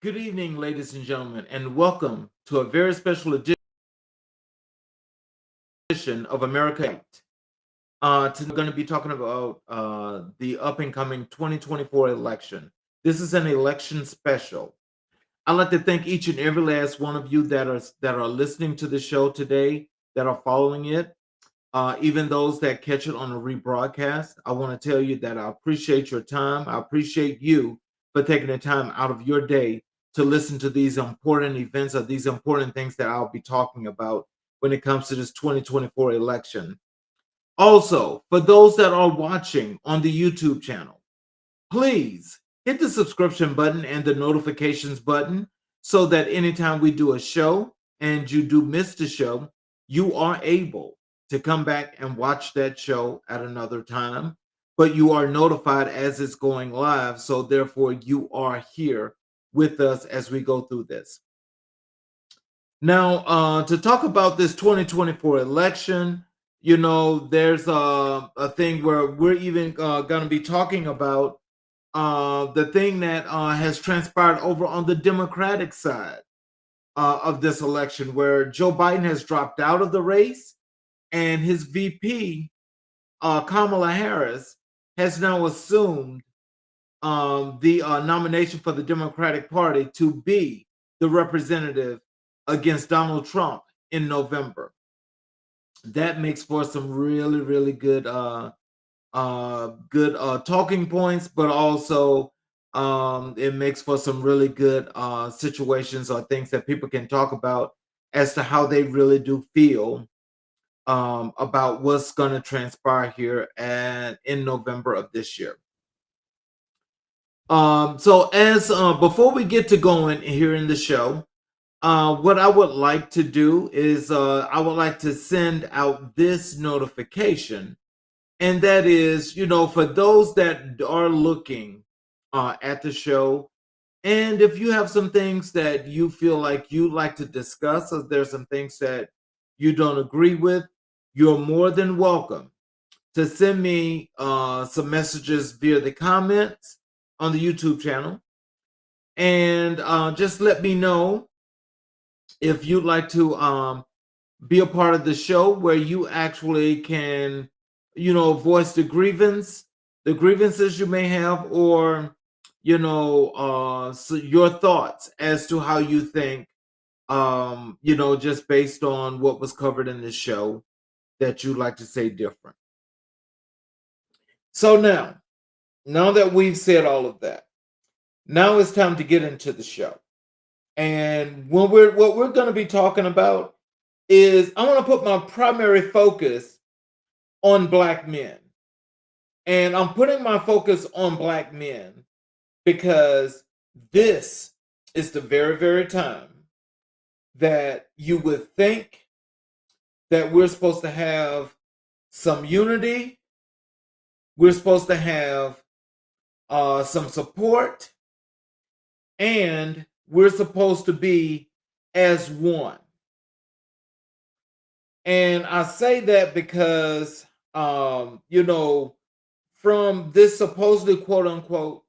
Good evening, ladies and gentlemen, and welcome to a very special edition of America 8. Today we're going to be talking about the up and coming 2024 election. This is an election special. I'd like to thank each and every last one of you that are listening to the show today, that are following it, even those that catch it on a rebroadcast. I want to tell you that I appreciate your time. I appreciate you for taking the time out of your day to listen to these important events or these important things that I'll be talking about when it comes to this 2024 election. Also, for those that are watching on the YouTube channel, please hit the subscription button and the notifications button so that anytime we do a show and you do miss the show, you are able to come back and watch that show at another time. But you are notified as it's going live. So, therefore, you are here with us as we go through this. Now, to talk about this 2024 election, there's a thing where we're even going to be talking about the thing that has transpired over on the Democratic side of this election, where Joe Biden has dropped out of the race and his VP, Kamala Harris, has now assumed the nomination for the Democratic Party to be the representative against Donald Trump in November. That makes for some really, really good talking points, but also it makes for some really good situations or things that people can talk about as to how they really do feel about what's going to transpire here in November of this year. So as before we get to going here in the show, what I would like to do is I would like to send out this notification. And that is, for those that are looking at the show, and if you have some things that you feel like you'd like to discuss, or there's some things that you don't agree with, you're more than welcome to send me some messages via the comments on the YouTube channel. And just let me know if you'd like to be a part of the show where you actually can voice the grievances you may have, or so your thoughts as to how you think, just based on what was covered in this show, that you'd like to say different. So now that we've said all of that, now it's time to get into the show. And what we're going to be talking about is, I want to put my primary focus on Black men. And I'm putting my focus on Black men because this is the very, very time that you would think that we're supposed to have some unity. We're supposed to have some support. And we're supposed to be as one. And I say that because, from this supposedly quote unquote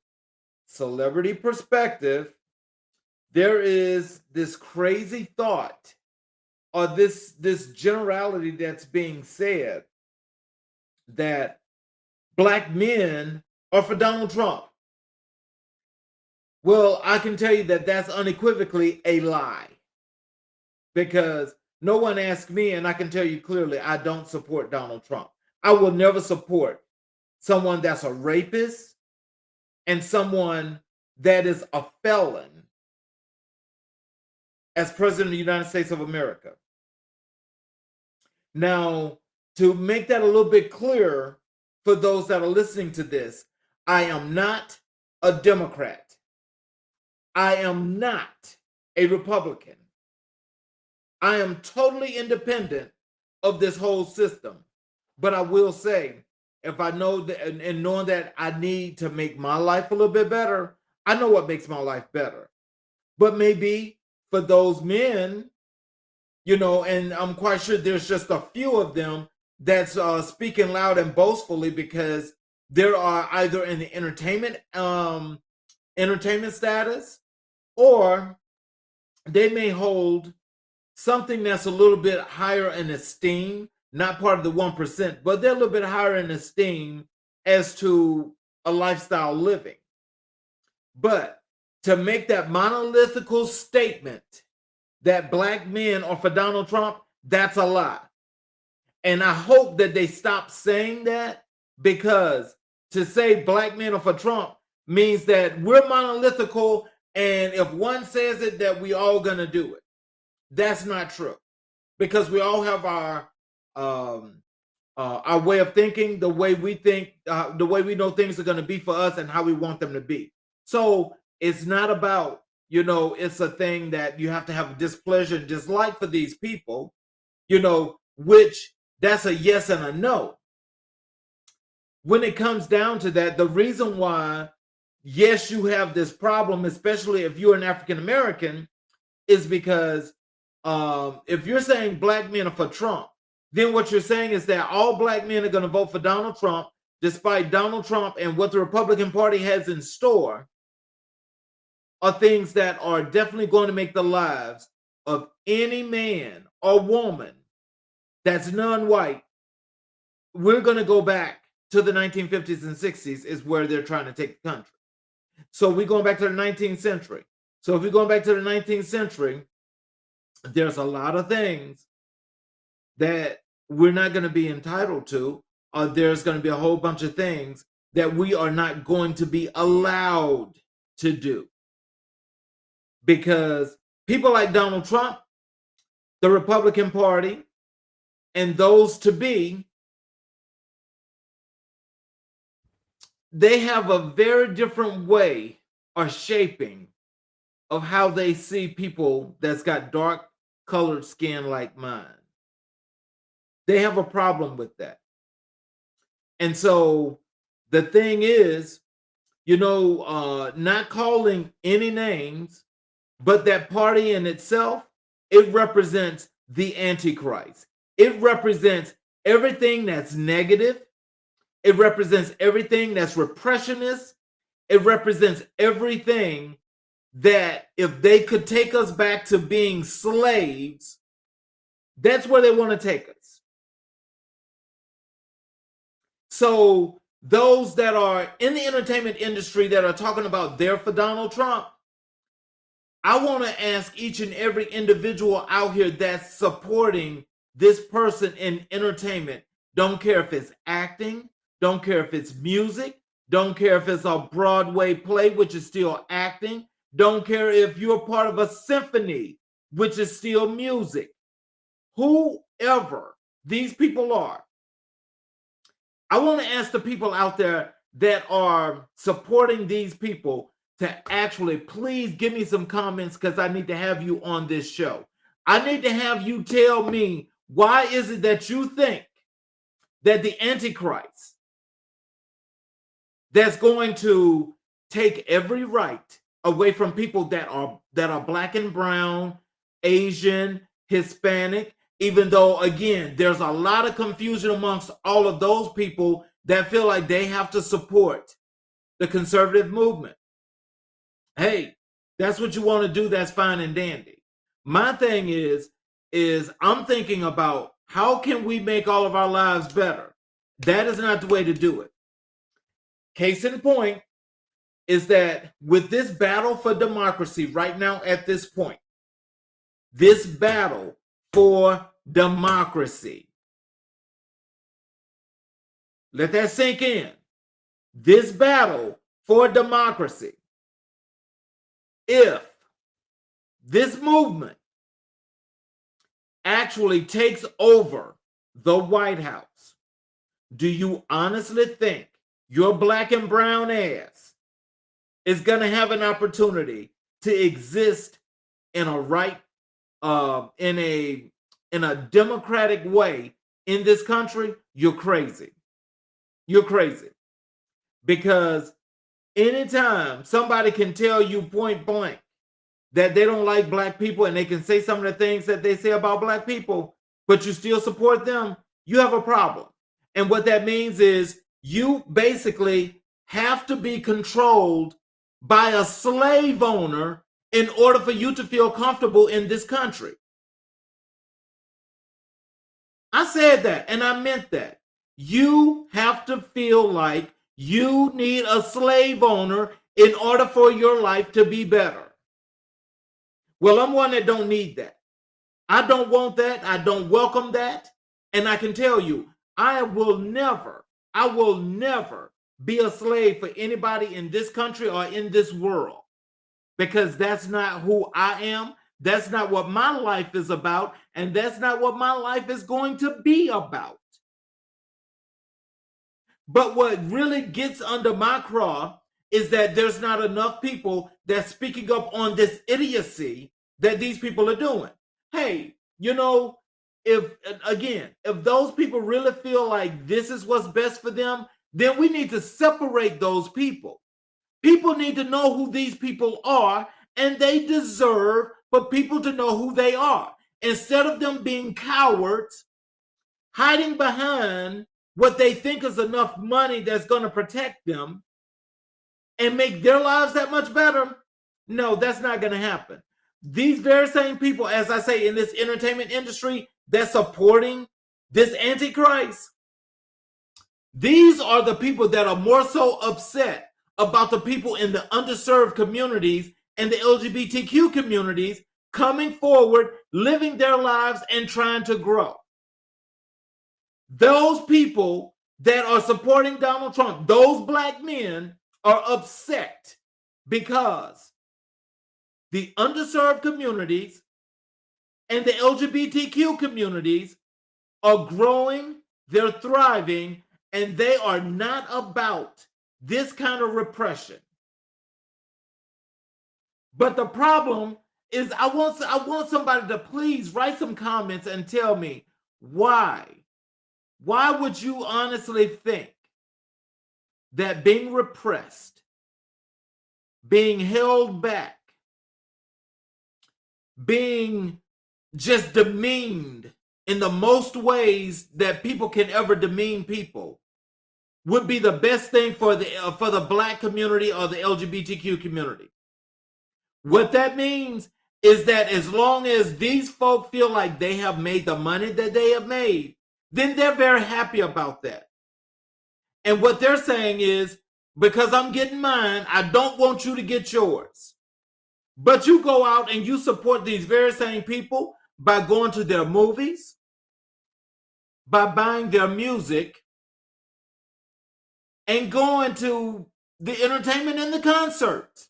celebrity perspective, there is this crazy thought, or this generality that's being said, that Black men are for Donald Trump. Well, I can tell you that that's unequivocally a lie, because no one asked me, and I can tell you clearly, I don't support Donald Trump. I will never support someone that's a rapist and someone that is a felon as president of the United States of America. Now, to make that a little bit clearer for those that are listening to this, I am not a Democrat. I am not a Republican. I am totally independent of this whole system. But I will say, if I know that, and knowing that I need to make my life a little bit better, I know what makes my life better. But maybe for those men, and I'm quite sure there's just a few of them that's speaking loud and boastfully, because there are either in the entertainment status, or they may hold something that's a little bit higher in esteem, not part of the 1%, but they're a little bit higher in esteem as to a lifestyle living. But to make that monolithical statement that black men are for Donald Trump, that's a lie. And I hope that they stop saying that, because to say black men are for Trump means that we're monolithical, and if one says it, that we all gonna do it. That's not true, because we all have our way of thinking, the way we think, the way we know things are going to be for us, and how we want them to be. So it's not about, it's a thing that you have to have displeasure and dislike for these people, which that's a yes and a no. When it comes down to that, the reason why, yes, you have this problem, especially if you're an African American, is because if you're saying black men are for Trump, then what you're saying is that all black men are going to vote for Donald Trump, despite Donald Trump and what the Republican Party has in store are things that are definitely going to make the lives of any man or woman that's non-white. We're going to go back to the 1950s and 60s is where they're trying to take the country. So we're going back to the 19th century. So if we're going back to the 19th century, there's a lot of things that we're not going to be entitled to, or there's going to be a whole bunch of things that we are not going to be allowed to do. Because people like Donald Trump, the Republican Party, and those to be, they have a very different way or shaping of how they see people that's got dark colored skin like mine. They have a problem with that. And so the thing is, not calling any names, but that party in itself, it represents the Antichrist. It represents everything that's negative. It represents everything that's repressionist. It represents everything that if they could take us back to being slaves, that's where they want to take us. So those that are in the entertainment industry that are talking about they're for Donald Trump, I want to ask each and every individual out here that's supporting this person in entertainment, don't care if it's acting, don't care if it's music, don't care if it's a Broadway play, which is still acting, don't care if you're part of a symphony, which is still music. Whoever these people are, I want to ask the people out there that are supporting these people to actually please give me some comments, because I need to have you on this show. I need to have you tell me, why is it that you think that the Antichrist that's going to take every right away from people that are black and brown, Asian, Hispanic, even though, again, there's a lot of confusion amongst all of those people that feel like they have to support the conservative movement. Hey, that's what you want to do. That's fine and dandy. My thing is I'm thinking about how can we make all of our lives better? That is not the way to do it. Case in point is that with this battle for democracy right now at this point, this battle for democracy, let that sink in. This battle for democracy, if this movement actually takes over the White House, do you honestly think your black and brown ass is going to have an opportunity to exist in a in a democratic way in this country? You're crazy. You're crazy. Because anytime somebody can tell you point blank that they don't like black people, and they can say some of the things that they say about black people, but you still support them, you have a problem. And what that means is you basically have to be controlled by a slave owner in order for you to feel comfortable in this country. I said that and I meant that. You have to feel like you need a slave owner in order for your life to be better. Well, I'm one that don't need that. I don't want that. I don't welcome that. And I can tell you, I will never be a slave for anybody in this country or in this world, because that's not who I am. That's not what my life is about. And that's not what my life is going to be about. But what really gets under my craw is that there's not enough people that's speaking up on this idiocy that these people are doing. Hey, you know, if those people really feel like this is what's best for them, then we need to separate those people. People need to know who these people are, and they deserve for people to know who they are. Instead of them being cowards, hiding behind what they think is enough money that's going to protect them and make their lives that much better. No, that's not going to happen. These very same people, as I say, in this entertainment industry that's supporting this Antichrist, these are the people that are more so upset about the people in the underserved communities and the LGBTQ communities coming forward, living their lives, and trying to grow. Those people that are supporting Donald Trump, those black men, are upset because the underserved communities and the LGBTQ communities are growing, they're thriving, and they are not about this kind of repression. But the problem is I want somebody to please write some comments and tell me why. Why would you honestly think that being repressed, being held back, being just demeaned in the most ways that people can ever demean people would be the best thing for the black community or the LGBTQ community? What that means is that as long as these folk feel like they have made the money that they have made, then they're very happy about that. And what they're saying is, because I'm getting mine, I don't want you to get yours. But you go out and you support these very same people by going to their movies, by buying their music, and going to the entertainment and the concerts.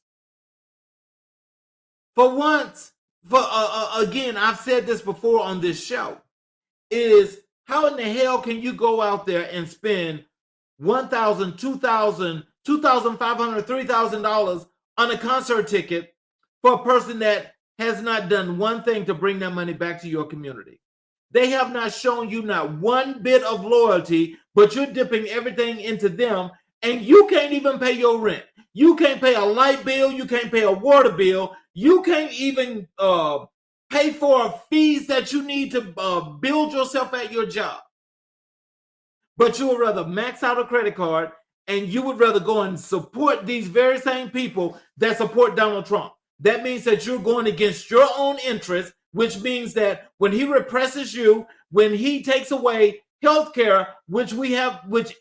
For once, again, I've said this before on this show, is how in the hell can you go out there and spend $1,000, $2,000, $2,500, $3,000 on a concert ticket for a person that has not done one thing to bring that money back to your community? They have not shown you not one bit of loyalty, but you're dipping everything into them, and you can't even pay your rent. You can't pay a light bill. You can't pay a water bill. You can't even pay for fees that you need to build yourself at your job. But you would rather max out a credit card, and you would rather go and support these very same people that support Donald Trump. That means that you're going against your own interests, which means that when he represses you, when he takes away health care, which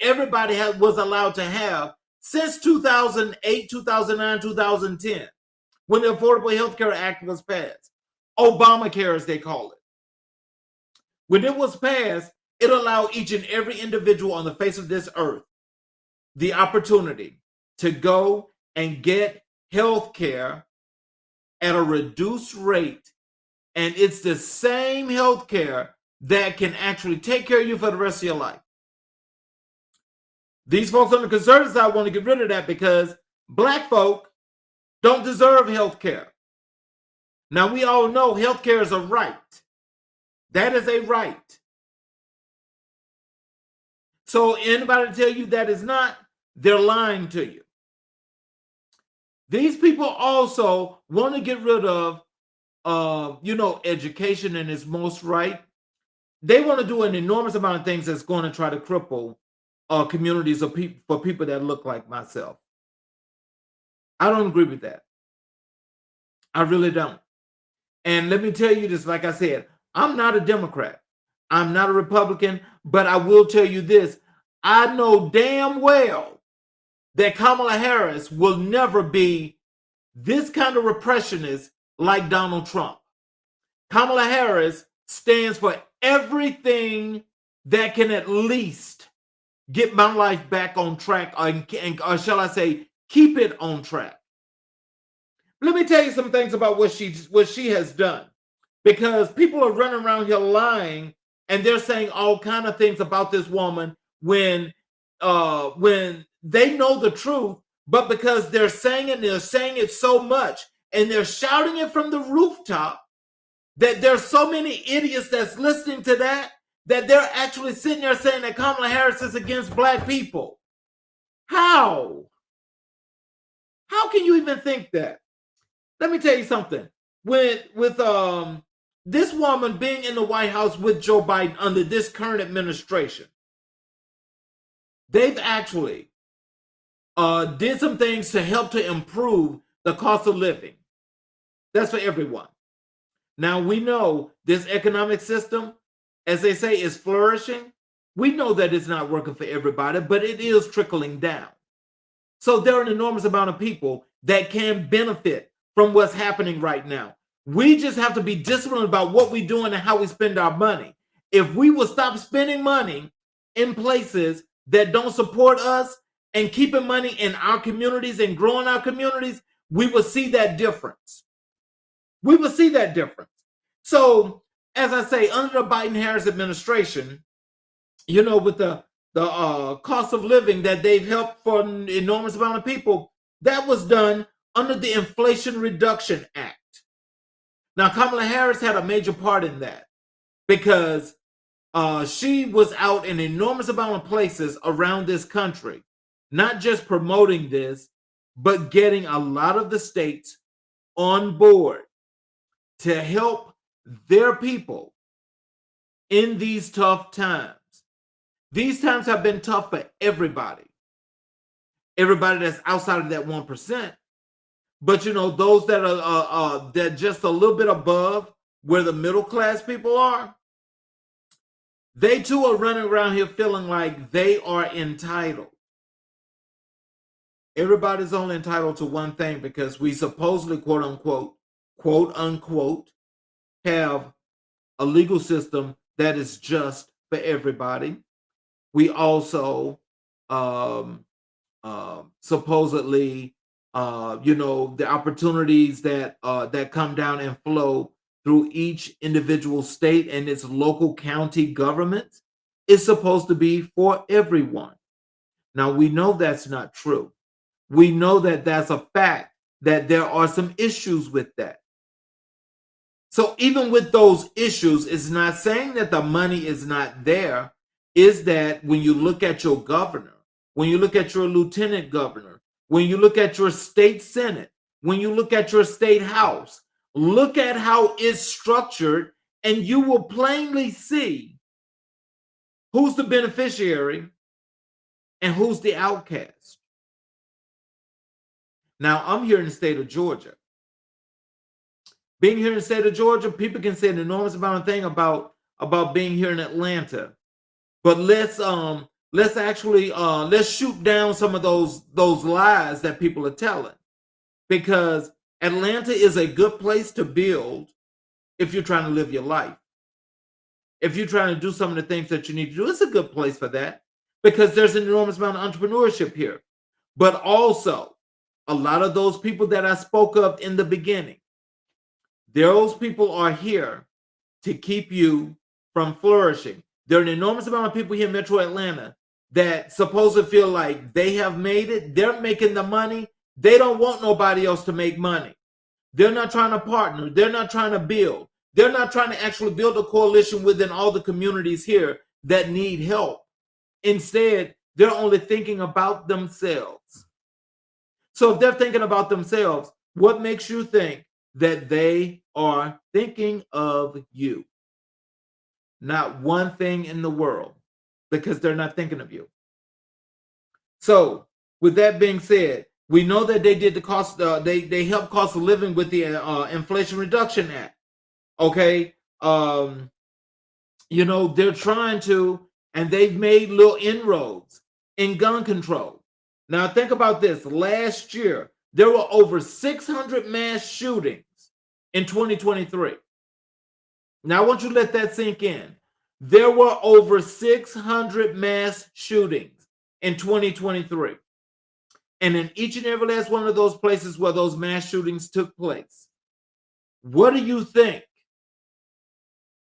everybody was allowed to have since 2008, 2009, 2010, when the Affordable Health Care Act was passed, Obamacare as they call it. When it was passed, it allowed each and every individual on the face of this earth the opportunity to go and get health care at a reduced rate. And it's the same health care that can actually take care of you for the rest of your life. These folks on the conservative side want to get rid of that because black folk don't deserve health care. Now, we all know health care is a right. That is a right. So anybody tell you that is not, they're lying to you. These people also want to get rid of, education in its most right. They want to do an enormous amount of things that's going to try to cripple communities of people for people that look like myself. I don't agree with that. I really don't. And let me tell you this, like I said, I'm not a Democrat. I'm not a Republican, but I will tell you this. I know damn well that Kamala Harris will never be this kind of repressionist like Donald Trump. Kamala Harris stands for everything that can at least get my life back on track, or shall I say, keep it on track. Let me tell you some things about what she has done, because people are running around here lying, and they're saying all kind of things about this woman when they know the truth, but because they're saying it so much, and they're shouting it from the rooftop, that there's so many idiots that's listening to that they're actually sitting there saying that Kamala Harris is against black people. How? How can you even think that? Let me tell you something. With this woman being in the White House with Joe Biden under this current administration, they've actually did some things to help to improve the cost of living. That's for everyone. Now we know this economic system, as they say, is flourishing. We know that it's not working for everybody, but it is trickling down. So there are an enormous amount of people that can benefit from what's happening right now. We just have to be disciplined about what we're doing and how we spend our money. If we will stop spending money in places that don't support us and keeping money in our communities and growing our communities, we will see that difference. We will see that difference. So, as I say, under the Biden-Harris administration, you know, with the cost of living that they've helped for an enormous amount of people, that was done under the Inflation Reduction Act. Now, Kamala Harris had a major part in that because she was out in an enormous amount of places around this country, not just promoting this, but getting a lot of the states on board to help their people in these tough times. These times have been tough for everybody. Everybody that's outside of that 1%. But you know, those that are that just a little bit above where the middle class people are, they too are running around here feeling like they are entitled. Everybody's only entitled to one thing because we supposedly, quote unquote, have a legal system that is just for everybody. We also supposedly, you know, the opportunities that that come down and flow through each individual state and its local county governments is supposed to be for everyone. Now we know that's not true. We know that that's a fact, that there are some issues with that. So even with those issues, it's not saying that the money is not there. Is that when you look at your governor, when you look at your lieutenant governor, when you look at your state senate, when you look at your state house, look at how it's structured, and you will plainly see who's the beneficiary and who's the outcast. Now, I'm here in the state of Georgia. Being here in the state of Georgia, people can say an enormous amount of thing about being here in Atlanta. But let's actually let's shoot down some of those lies that people are telling, because Atlanta is a good place to build if you're trying to live your life. If you're trying to do some of the things that you need to do, it's a good place for that because there's an enormous amount of entrepreneurship here. But also, a lot of those people that I spoke of in the beginning, those people are here to keep you from flourishing. There are an enormous amount of people here in Metro Atlanta that supposedly feel like they have made it. They're making the money. They don't want nobody else to make money. They're not trying to partner. They're not trying to build. They're not trying to actually build a coalition within all the communities here that need help. Instead, they're only thinking about themselves. So if they're thinking about themselves, what makes you think that they are thinking of you? Not one thing in the world, because they're not thinking of you. So with that being said, We know that they did the cost. They helped cost of living with the Inflation Reduction Act. Okay, they're trying to, and they've made little inroads in gun control. Now think about this: last year there were over 600 mass shootings in 2023. Now I want you to let that sink in. There were over 600 mass shootings in 2023. And in each and every last one of those places where those mass shootings took place, what do you think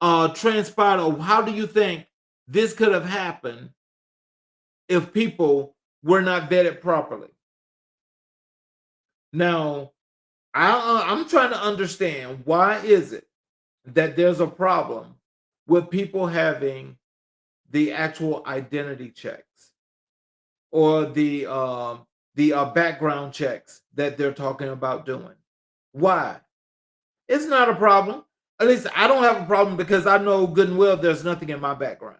transpired, or how do you think this could have happened if people were not vetted properly? Now, I'm trying to understand, why is it that there's a problem with people having the actual identity checks, or the background checks that they're talking about doing? Why? It's not a problem. At least I don't have a problem, because I know good and well there's nothing in my background.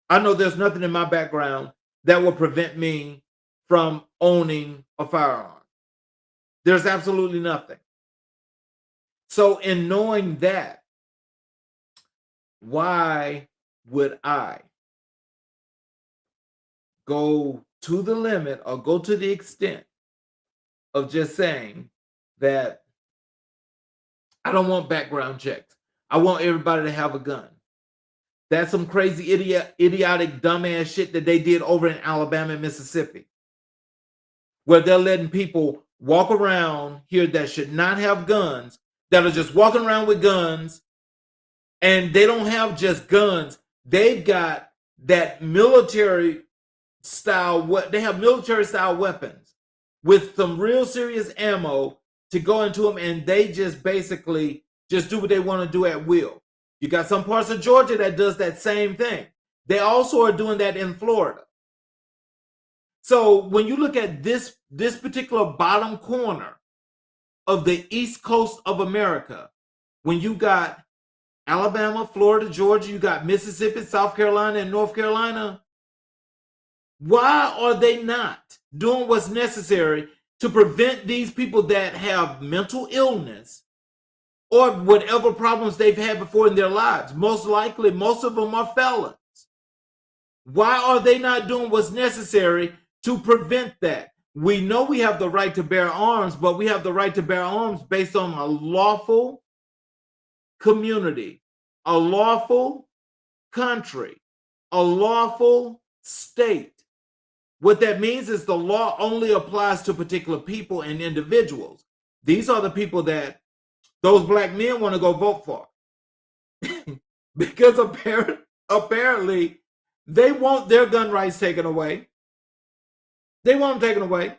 I know there's nothing in my background that will prevent me from owning a firearm. There's absolutely nothing. So, in knowing that, why would I go to the limit, or go to the extent of just saying that I don't want background checks? I want everybody to have a gun. That's some crazy idiotic dumbass shit that they did over in Alabama and Mississippi, where they're letting people walk around here that should not have guns, that are just walking around with guns, and they don't have just guns. They've got that military style. What they have, military style weapons with some real serious ammo to go into them, and they just basically just do what they want to do at will. You got some parts of Georgia that does that same thing. They also are doing that in Florida. So when you look at this particular bottom corner of the East Coast of America, when you got Alabama, Florida, Georgia, you got Mississippi, South Carolina, and North Carolina, why are they not doing what's necessary to prevent these people that have mental illness or whatever problems they've had before in their lives? Most likely, most of them are felons. Why are they not doing what's necessary to prevent that? We know we have the right to bear arms, but we have the right to bear arms based on a lawful community, a lawful country, a lawful state. What that means is the law only applies to particular people and individuals. These are the people that those black men want to go vote for. Because apparently they want their gun rights taken away. They want them taken away,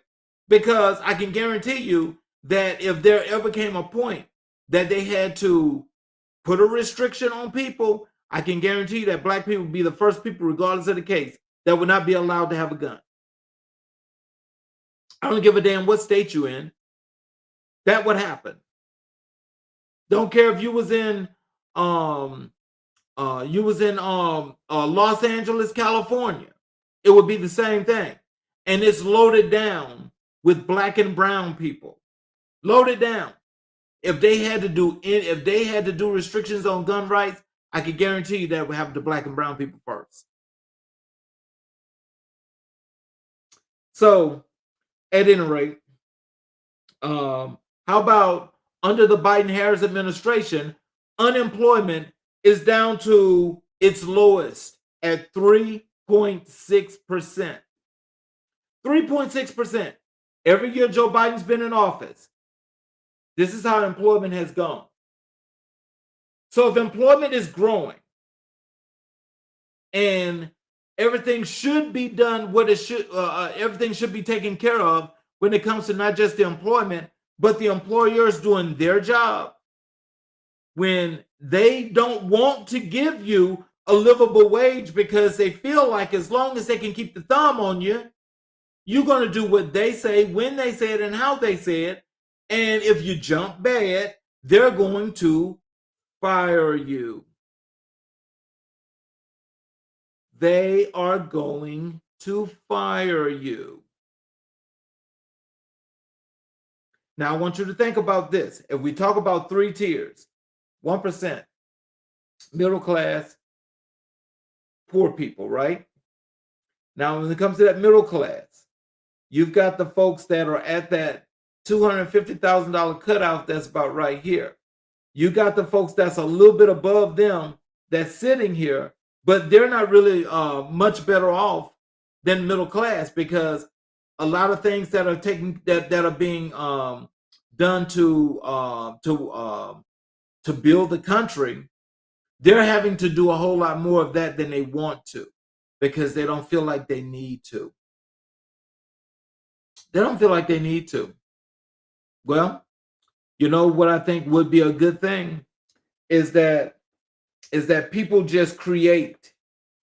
because I can guarantee you that if there ever came a point that they had to put a restriction on people, I can guarantee you that black people would be the first people, regardless of the case, that would not be allowed to have a gun. I don't give a damn what state you're in. That would happen. Don't care if you was in Los Angeles, California. It would be the same thing. And it's loaded down with black and brown people. Loaded down. If they had to do restrictions on gun rights, I can guarantee you that would happen to black and brown people first. So, at any rate, how about under the Biden-Harris administration, unemployment is down to its lowest at 3.6%. 3.6%. Every year Joe Biden's been in office, this is how employment has gone. So if employment is growing and everything should be done what it should, everything should be taken care of when it comes to not just the employment, but the employers doing their job, when they don't want to give you a livable wage because they feel like as long as they can keep the thumb on you, you're going to do what they say, when they say it, and how they say it. And if you jump bad, they're going to fire you. They are going to fire you. Now, I want you to think about this. If we talk about three tiers, 1%, middle class, poor people, right? Now, when it comes to that middle class, you've got the folks that are at that $250,000 cutoff that's about right here. You got the folks that's a little bit above them that's sitting here, but they're not really much better off than middle class, because a lot of things that are taking that are being done to build the country, they're having to do a whole lot more of that than they want to, because they don't feel like they need to. They don't feel like they need to. Well, you know what I think would be a good thing is that people just create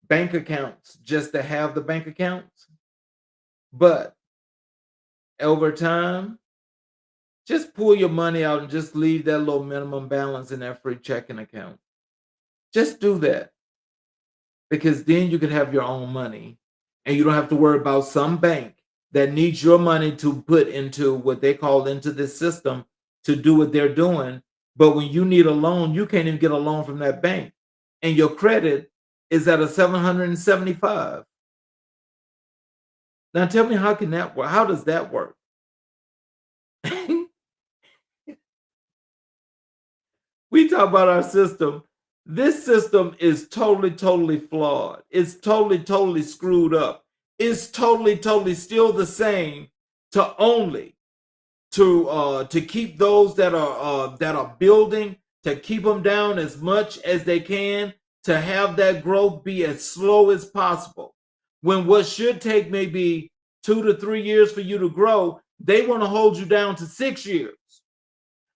bank accounts just to have the bank accounts. But over time, just pull your money out and just leave that little minimum balance in that free checking account. Just do that, because then you can have your own money and you don't have to worry about some bank that needs your money to put into what they call into this system to do what they're doing. But when you need a loan, you can't even get a loan from that bank, and your credit is at a 775. Now tell me, how can that work? How does that work? We talk about our system. This system is totally flawed. It's totally screwed up. It's totally still the same, to only to keep those that are building, to keep them down as much as they can, to have that growth be as slow as possible. When what should take maybe 2 to 3 years for you to grow, they want to hold you down to 6 years.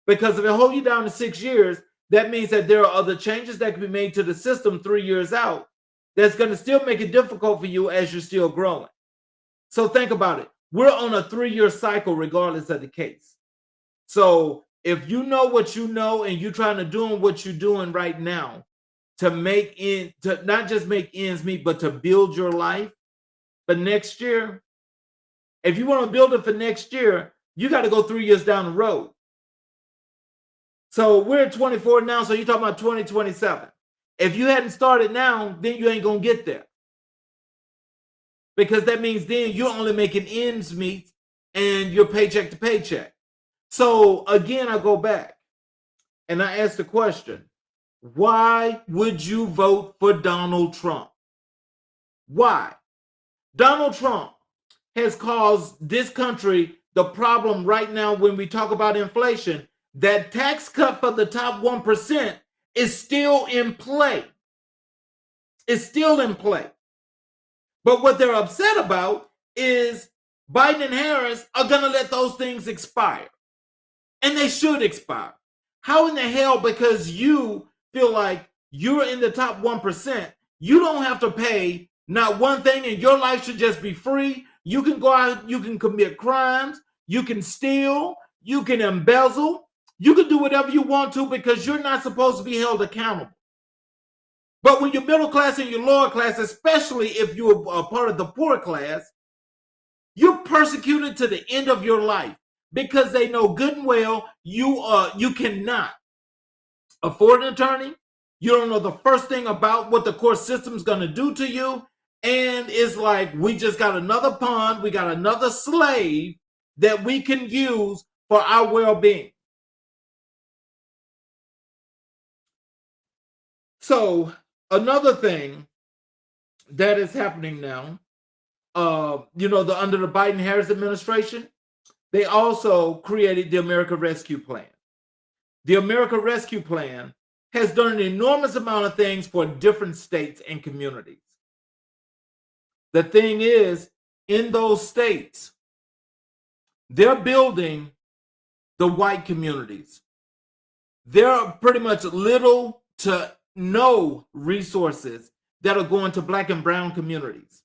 Because if they hold you down to 6 years, that means that there are other changes that can be made to the system 3 years out that's going to still make it difficult for you as you're still growing. So think about it. We're on a 3-year cycle regardless of the case. So if you know what you know and you're trying to do what you're doing right now to not just make ends meet, but to build your life for next year, if you want to build it for next year, you got to go 3 years down the road. So we're at 24 now, so you're talking about 2027. If you hadn't started now, then you ain't going to get there. Because that means then you're only making ends meet and you're paycheck to paycheck. So again, I go back and I ask the question, why would you vote for Donald Trump? Why? Donald Trump has caused this country the problem right now when we talk about inflation. That tax cut for the top 1% is still in play. It's still in play. But what they're upset about is Biden and Harris are going to let those things expire. And they should expire. How in the hell, because you feel like you're in the top 1%, you don't have to pay not one thing and your life should just be free? You can go out, you can commit crimes, you can steal, you can embezzle. You can do whatever you want to because you're not supposed to be held accountable. But when you're middle class and you're lower class, especially if you're a part of the poor class, you're persecuted to the end of your life because they know good and well you cannot afford an attorney. You don't know the first thing about what the court system is going to do to you. And it's like, we just got another pawn. We got another slave that we can use for our well-being. So another thing that is happening now, under the Biden-Harris administration, they also created the America Rescue Plan. The America Rescue Plan has done an enormous amount of things for different states and communities. The thing is, in those states, they're building the white communities. There are pretty much little to no resources that are going to black and brown communities.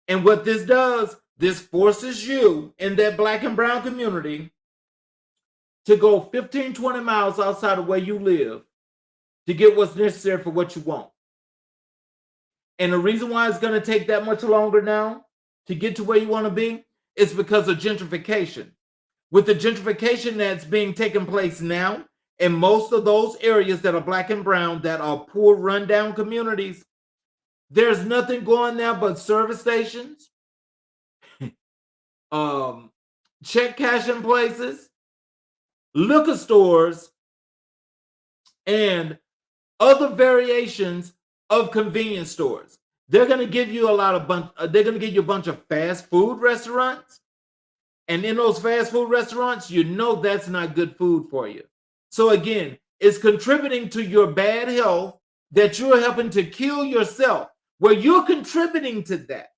And what this does, this forces you in that black and brown community to go 15, 20 miles outside of where you live to get what's necessary for what you want. And the reason why it's going to take that much longer now to get to where you want to be is because of gentrification. with the gentrification that's being taken place now in most of those areas that are black and brown, that are poor, rundown communities, there's nothing going there but service stations, check cashing places, liquor stores, and other variations of convenience stores. They're going to give you they're going to give you a bunch of fast food restaurants. And in those fast food restaurants, you know that's not good food for you. So again, it's contributing to your bad health that you're helping to kill yourself, where you're contributing to that.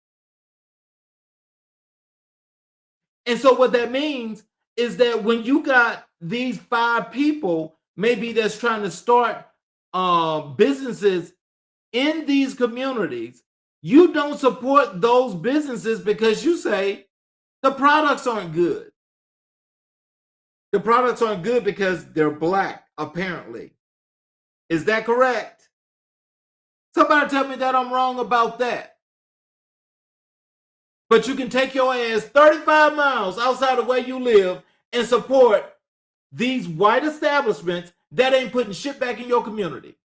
And so what that means is that when you got these 5 people, maybe that's trying to start businesses in these communities, you don't support those businesses because you say the products aren't good. The products aren't good because they're black, apparently. Is that correct? Somebody tell me that I'm wrong about that. But you can take your ass 35 miles outside of where you live and support these white establishments that ain't putting shit back in your community.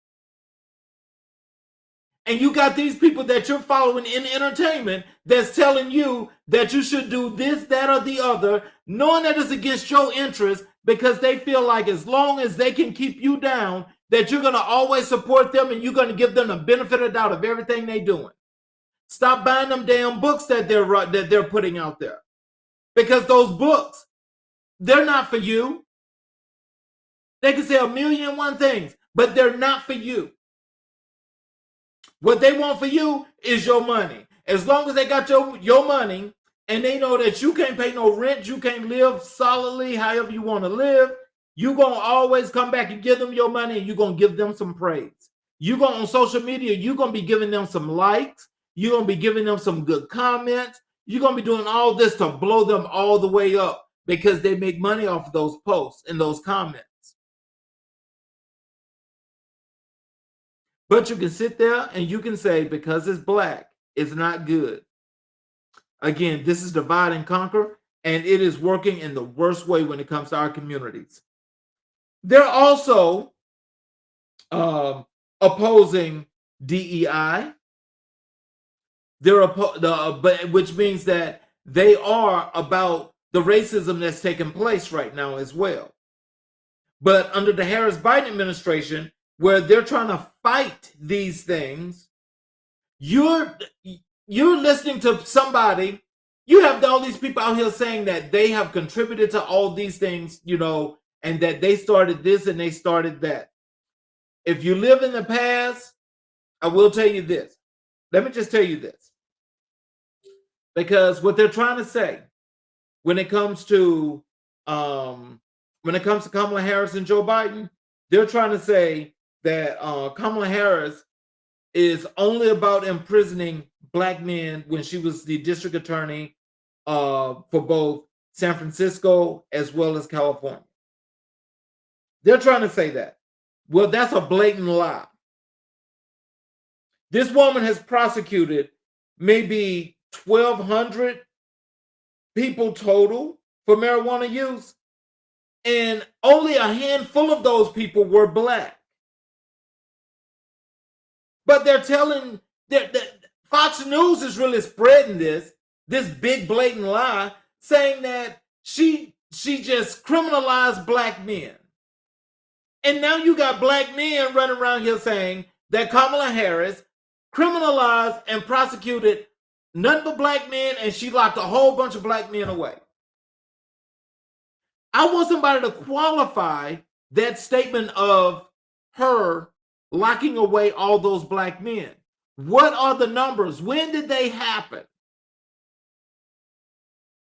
And you got these people that you're following in entertainment that's telling you that you should do this, that, or the other, knowing that it's against your interest, because they feel like as long as they can keep you down, that you're going to always support them and you're going to give them the benefit of the doubt of everything they're doing. Stop buying them damn books that they're putting out there, because those books, they're not for you. They can say 1,000,001 things, but they're not for you. What they want for you is your money. As long as they got your money and they know that you can't pay no rent, you can't live solidly however you want to live, you're going to always come back and give them your money, and you're going to give them some praise. You're going on social media, you're going to be giving them some likes. You're going to be giving them some good comments. You're going to be doing all this to blow them all the way up because they make money off of those posts and those comments. But you can sit there and you can say, because it's black, it's not good. Again, this is divide and conquer, and it is working in the worst way when it comes to our communities. They're also opposing DEI. Which means that they are about the racism that's taking place right now as well. But under the Harris-Biden administration, where they're trying to fight these things, you're listening to somebody. You have all these people out here saying that they have contributed to all these things, and that they started this and they started that. If you live in the past, I will tell you this. Let me just tell you this. Because what they're trying to say when it comes to Kamala Harris and Joe Biden, they're trying to say that Kamala Harris is only about imprisoning black men when she was the district attorney for both San Francisco as well as California. They're trying to say that. Well, that's a blatant lie. This woman has prosecuted maybe 1,200 people total for marijuana use, and only a handful of those people were black. But they're telling that Fox News is really spreading this big blatant lie, saying that she just criminalized black men. And now you got black men running around here saying that Kamala Harris criminalized and prosecuted none but black men, and she locked a whole bunch of black men away. I want somebody to qualify that statement of her locking away all those black men. What are the numbers? When did they happen?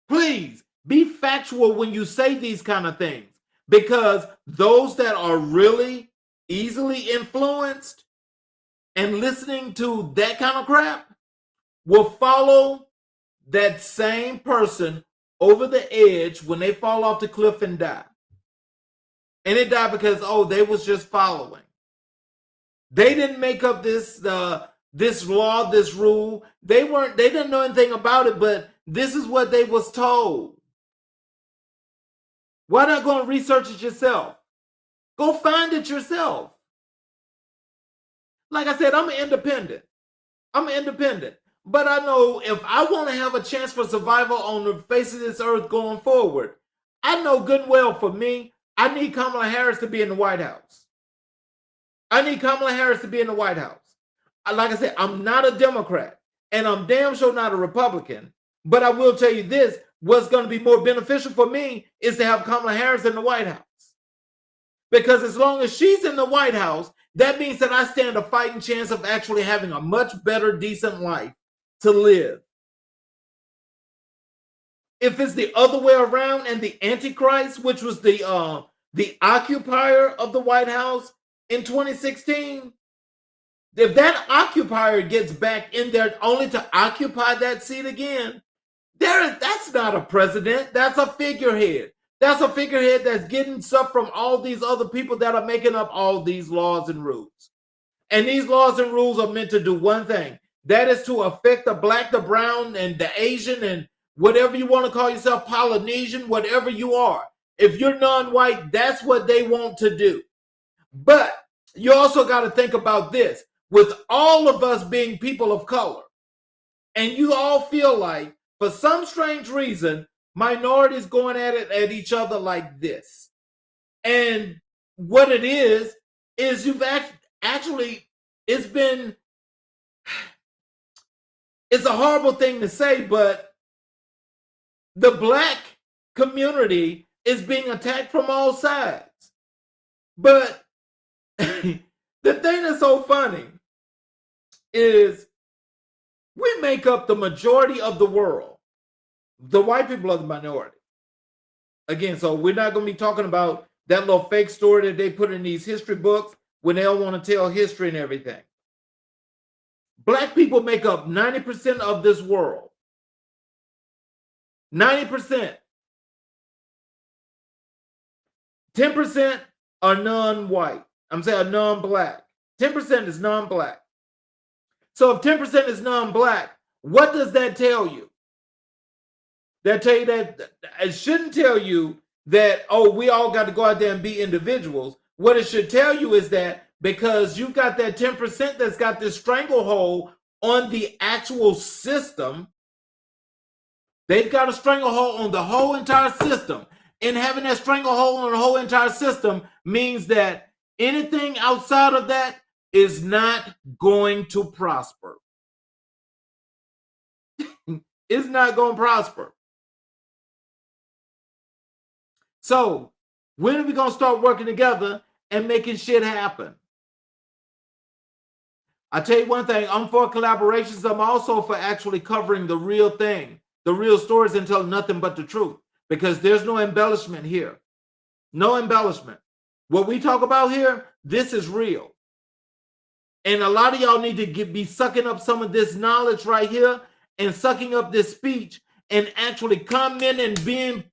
Please be factual when you say these kind of things, because those that are really easily influenced and listening to that kind of crap will follow that same person over the edge when they fall off the cliff and die. And they die because, they was just following. They didn't make up this law, this rule. They didn't know anything about it, but this is what they was told. Why not go and research it yourself? Go find it yourself. Like I said, I'm independent. I'm independent. But I know if I want to have a chance for survival on the face of this earth going forward, I know good and well for me, I need Kamala Harris to be in the White House. I need Kamala Harris to be in the White House. Like I said, I'm not a Democrat, and I'm damn sure not a Republican. But I will tell you this, what's going to be more beneficial for me is to have Kamala Harris in the White House. Because as long as she's in the White House, that means that I stand a fighting chance of actually having a much better, decent life to live. If it's the other way around and the Antichrist, which was the occupier of the White House in 2016, if that occupier gets back in there only to occupy that seat again, that's not a president. That's a figurehead. That's a figurehead that's getting stuff from all these other people that are making up all these laws and rules. And these laws and rules are meant to do one thing. That is to affect the black, the brown, and the Asian, and whatever you want to call yourself, Polynesian, whatever you are. If you're non-white, that's what they want to do. But you also got to think about this. With all of us being people of color, and you all feel like, for some strange reason, minorities going at it at each other like this. And what it is you've actually, it's a horrible thing to say, but the black community is being attacked from all sides. But the thing that's so funny is we make up the majority of the world. The white people are the minority. Again, so we're not going to be talking about that little fake story that they put in these history books when they don't want to tell history and everything. Black people make up 90% of this world. 90%. 10% are non-white. I'm saying non-black. 10% is non-black. So if 10% is non-black, what does that tell you? That tell you that it shouldn't tell you that, oh, we all got to go out there and be individuals. What it should tell you is that because you got that 10% that's got this stranglehold on the actual system, they've got a stranglehold on the whole entire system. And having that stranglehold on the whole entire system means that anything outside of that is not going to prosper. It's not going to prosper. So when are we going to start working together and making shit happen? I tell you one thing, I'm for collaborations. I'm also for actually covering the real thing, the real stories, and telling nothing but the truth, because there's no embellishment here. No embellishment. What we talk about here, this is real. And a lot of y'all need to be sucking up some of this knowledge right here and sucking up this speech and actually coming and being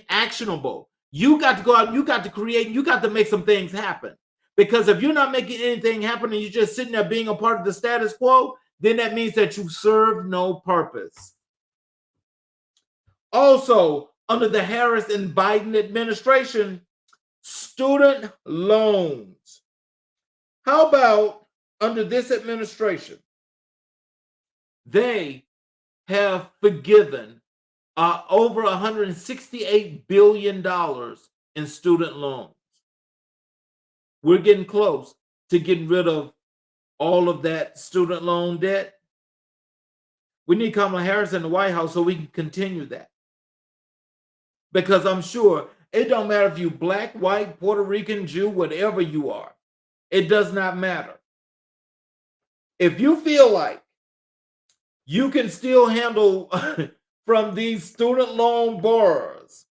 actionable. You got to go out, you got to create, you got to make some things happen. Because if you're not making anything happen and you're just sitting there being a part of the status quo, then that means that you serve no purpose. Also, under the Harris and Biden administration, student loans. How about under this administration? They have forgiven over $168 billion in student loans. We're getting close to getting rid of all of that student loan debt. We need Kamala Harris in the White House so we can continue that. Because I'm sure it don't matter if you black, white, Puerto Rican, Jew, whatever you are. It does not matter. If you feel like you can still handle from these student loan borrowers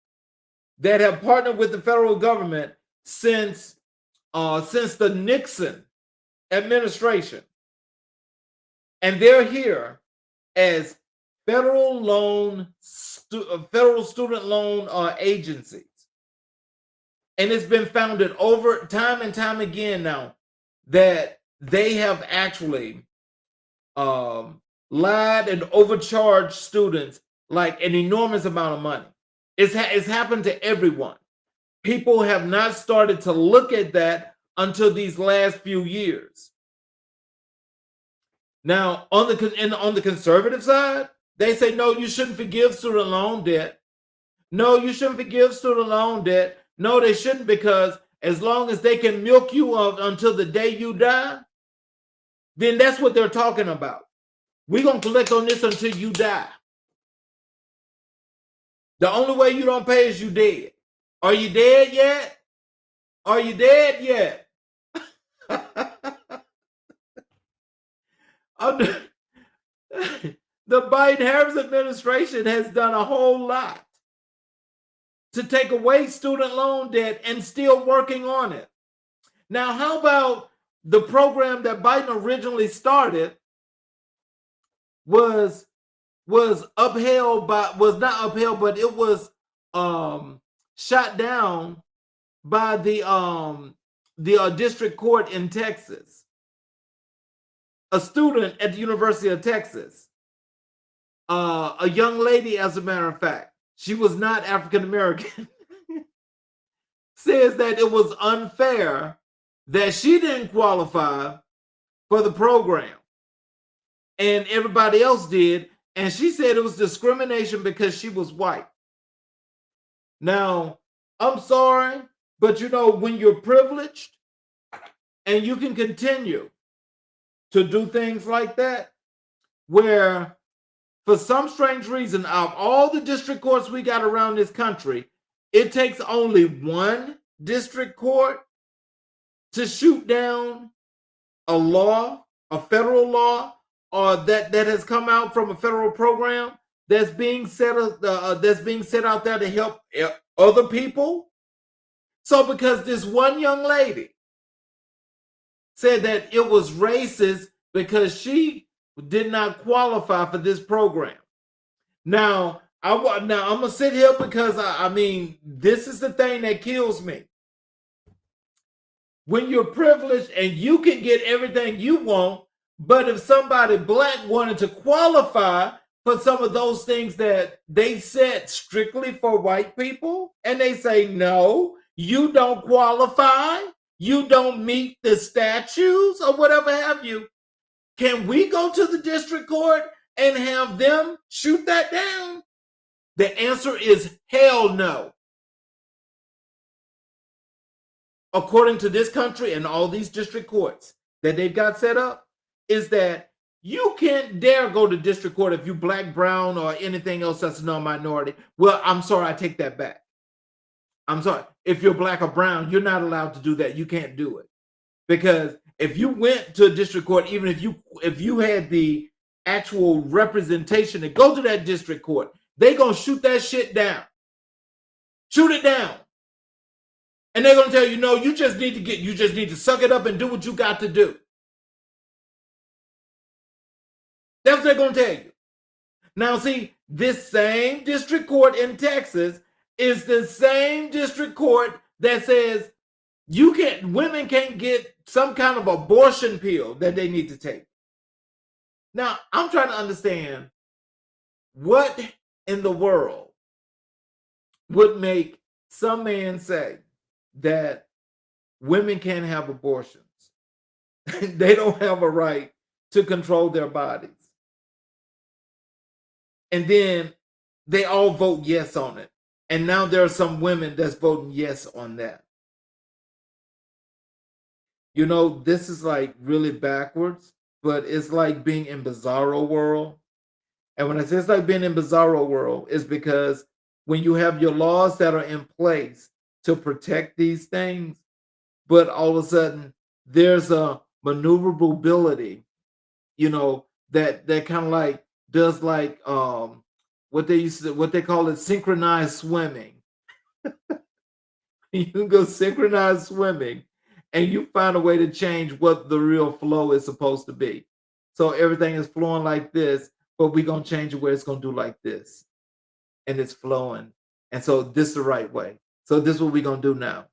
that have partnered with the federal government since the Nixon administration, and they're here as federal student loan agencies, and it's been founded over time and time again now that they have actually lied and overcharged students like an enormous amount of money. It's happened to everyone. People have not started to look at that until these last few years. Now, on the conservative side, they say no, you shouldn't forgive student loan debt. No, you shouldn't forgive student loan debt. No, they shouldn't, because as long as they can milk you until the day you die, then that's what they're talking about. We're going to collect on this until you die. The only way you don't pay is you dead. Are you dead yet? Are you dead yet? The Biden-Harris administration has done a whole lot to take away student loan debt and still working on it. Now, how about the program that Biden originally started was upheld by, was not upheld, but it was shot down by the district court in Texas. A student at the University of Texas, a young lady, as a matter of fact, she was not African American, says that it was unfair that she didn't qualify for the program and everybody else did. And she said it was discrimination because she was white. Now, I'm sorry, but you know, when you're privileged and you can continue to do things like that, where for some strange reason, out of all the district courts we got around this country, it takes only one district court to shoot down a law, a federal law, or that has come out from a federal program that's being set out there to help other people. So because this one young lady said that it was racist because she did not qualify for this program. Now I'm gonna sit here because I mean, this is the thing that kills me. When you're privileged and you can get everything you want, but if somebody black wanted to qualify for some of those things that they set strictly for white people, and they say, no, you don't qualify, you don't meet the statutes or whatever have you, can we go to the district court and have them shoot that down? The answer is hell no. According to this country and all these district courts that they've got set up, is that you can't dare go to district court if you black, brown, or anything else that's a non-minority. Well, I'm sorry, I take that back. I'm sorry. If you're black or brown, you're not allowed to do that. You can't do it. Because if you went to a district court, even if you had the actual representation to go to that district court, they're gonna shoot that shit down. Shoot it down. And they're gonna tell you, no, you just need to suck it up and do what you got to do. That's what they're gonna tell you. Now, see, this same district court in Texas is the same district court that says women can't get some kind of abortion pill that they need to take. Now, I'm trying to understand what in the world would make some man say that women can't have abortions. They don't have a right to control their bodies. And then they all vote yes on it. And now there are some women that's voting yes on that. You know, this is like really backwards, but it's like being in Bizarro World. And when I say it's like being in Bizarro World, it's because when you have your laws that are in place to protect these things, but all of a sudden there's a maneuverability, you know, that kind of like does like what they call it synchronized swimming. You can go synchronized swimming and you find a way to change what the real flow is supposed to be. So everything is flowing like this, but we're gonna change it where it's gonna do like this. And it's flowing. And so this is the right way. So this is what we're gonna do now.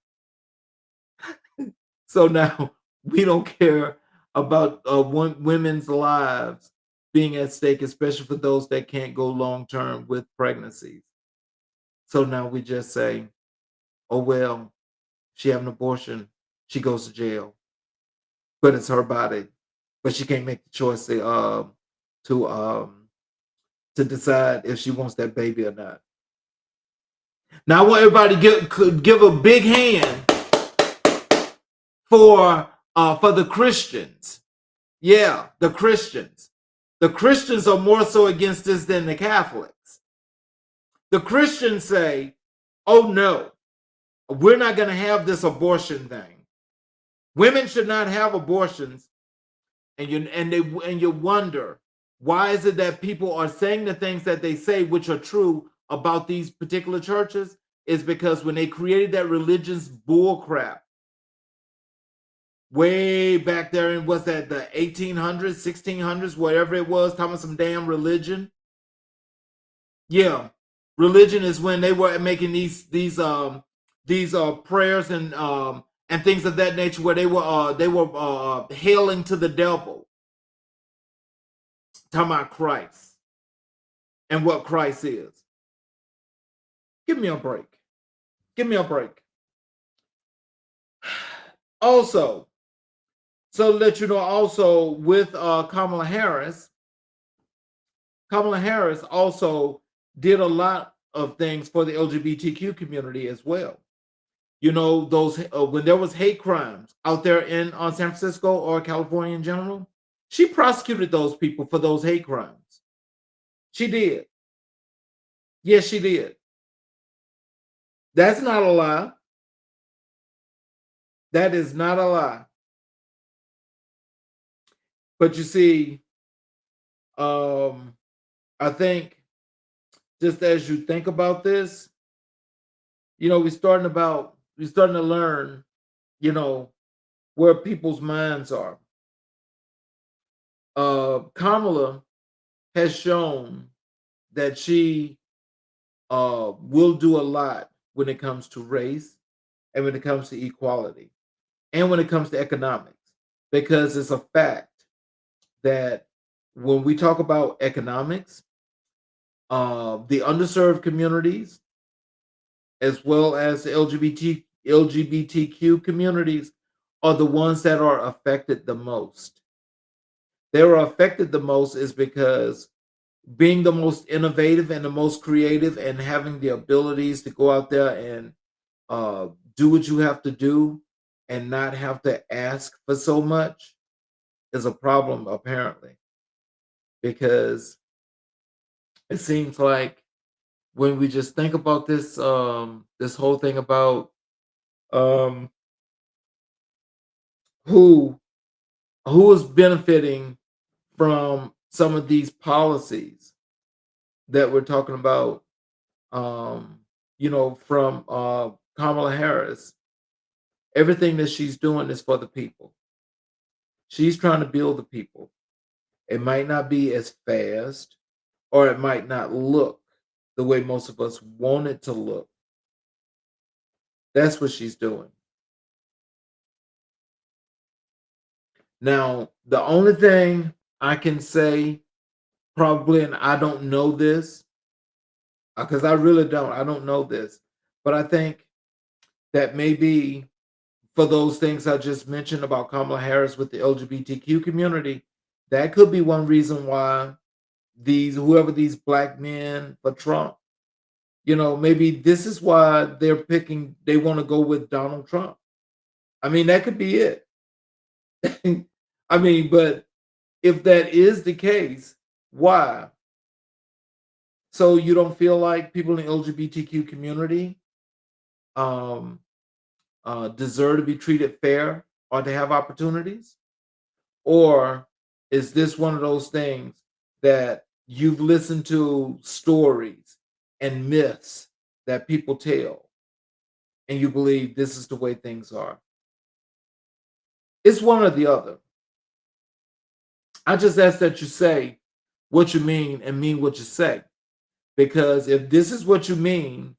So now we don't care about women's lives being at stake, especially for those that can't go long term with pregnancies. So now we just say, oh, well, she had an abortion. She goes to jail, but it's her body. But she can't make the choice to, to decide if she wants that baby or not. Now I want everybody could give a big hand for the Christians. Yeah, the Christians. The Christians are more so against this than the Catholics. The Christians say, oh no, we're not going to have this abortion thing. Women should not have abortions. And you wonder, why is it that people are saying the things that they say, which are true about these particular churches? Is because when they created that religion's bull crap, way back there in, was that the 1800s, 1600s, whatever it was, talking about some damn religion. Yeah, religion is when they were making these prayers and things of that nature, where they were hailing to the devil, talking about Christ and what Christ is. Give me a break. Give me a break. Also, so to let you know, also with Kamala Harris also did a lot of things for the LGBTQ community as well. You know, those when there was hate crimes out there in San Francisco or California in general, she prosecuted those people for those hate crimes. She did. Yes, she did. That's not a lie. That is not a lie. But you see, I think just as you think about this, you know, we're starting to learn, you know, where people's minds are. Kamala has shown that she will do a lot when it comes to race and when it comes to equality and when it comes to economics, because it's a fact that when we talk about economics, the underserved communities as well as the LGBTQ communities are the ones that are affected the most. They are affected the most is because being the most innovative and the most creative and having the abilities to go out there and do what you have to do and not have to ask for so much is a problem, apparently, because it seems like when we just think about this this whole thing about um who is benefiting from some of these policies that we're talking about, you know, from Kamala Harris, everything that she's doing is for the people. She's trying to build the people. It might not be as fast, or it might not look the way most of us want it to look. That's what she's doing. Now, the only thing I can say, probably, and I don't know this, because I really don't, I don't know this, but I think that maybe for those things I just mentioned about Kamala Harris with the LGBTQ community, that could be one reason why whoever these black men for Trump, you know, maybe this is why they want to go with Donald Trump. I mean, that could be it. I mean, but if that is the case, why? So you don't feel like people in the LGBTQ community um, deserve to be treated fair or to have opportunities? Or is this one of those things that you've listened to stories and myths that people tell, and you believe this is the way things are? It's one or the other. I just ask that you say what you mean and mean what you say. Because if this is what you mean,